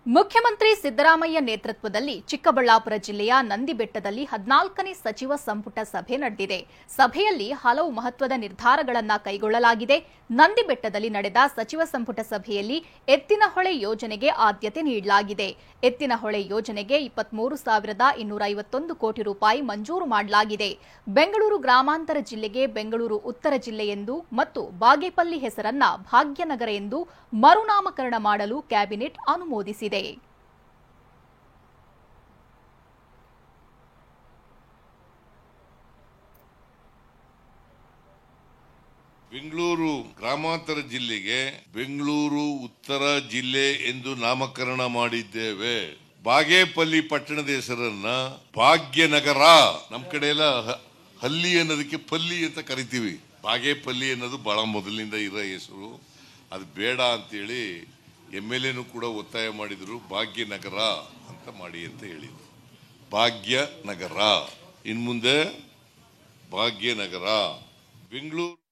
ಮುಖ್ಯಮಂತ್ರಿ ಸಿದ್ದರಾಮಯ್ಯ ನೇತೃತ್ವದಲ್ಲಿ ಚಿಕ್ಕಬಳ್ಳಾಪುರ ಜಿಲ್ಲೆಯ ನಂದಿಬೆಟ್ಟದಲ್ಲಿ 14ನೇ ಸಚಿವ ಸಂಪುಟ ಸಭೆ ನಡೆದಿದೆ. ಸಭೆಯಲ್ಲಿ ಹಲವು ಮಹತ್ವದ ನಿರ್ಧಾರಗಳನ್ನು ಕೈಗೊಳ್ಳಲಾಗಿದೆ. ನಂದಿಬೆಟ್ಟದಲ್ಲಿ ನಡೆದ ಸಚಿವ ಸಂಪುಟ ಸಭೆಯಲ್ಲಿ ಎತ್ತಿನಹೊಳೆ ಯೋಜನೆಗೆ ಆದ್ಯತೆ ನೀಡಲಾಗಿದೆ. ಎತ್ತಿನಹೊಳೆ ಯೋಜನೆಗೆ 23,251 ಕೋಟಿ ರೂಪಾಯಿ ಮಂಜೂರು ಮಾಡಲಾಗಿದೆ. ಬೆಂಗಳೂರು ಗ್ರಾಮಾಂತರ ಜಿಲ್ಲೆಗೆ ಬೆಂಗಳೂರು ಉತ್ತರ ಜಿಲ್ಲೆ ಎಂದು ಮತ್ತು ಬಾಗೇಪಲ್ಲಿ ಹೆಸರನ್ನ ಭಾಗ್ಯನಗರ ಎಂದು ಮರುನಾಮಕರಣ ಮಾಡಲು ಕ್ಯಾಬಿನೆಟ್ ಅನುಮೋದಿಸಿದೆ. ಬೆಂಗಳೂರು ಗ್ರಾಮಾಂತರ ಜಿಲ್ಲೆಗೆ ಬೆಂಗಳೂರು ಉತ್ತರ ಜಿಲ್ಲೆ ಎಂದು ನಾಮಕರಣ ಮಾಡಿದ್ದೇವೆ. ಬಾಗೇಪಲ್ಲಿ ಪಟ್ಟಣದ ಹೆಸರನ್ನ ಭಾಗ್ಯನಗರ, ನಮ್ಮ ಕಡೆ ಎಲ್ಲ ಹಲ್ಲಿ ಅನ್ನೋದಕ್ಕೆ ಪಲ್ಲಿ ಅಂತ ಕರಿತೀವಿ. ಬಾಗೇಪಲ್ಲಿ ಅನ್ನೋದು ಬಹಳ ಮೊದಲಿನಿಂದ ಇರೋ ಹೆಸರು, ಅದು ಬೇಡ ಅಂತೇಳಿ MLA ಕೂಡ ಒತ್ತಾಯ ಮಾಡಿದ್ರು. ಭಾಗ್ಯನಗರ ಅಂತ ಮಾಡಿ ಅಂತ ಹೇಳಿದ್ರು. ಭಾಗ್ಯನಗರ ಇನ್ಮುಂದೆ ಭಾಗ್ಯನಗರ. ಬೆಂಗಳೂರು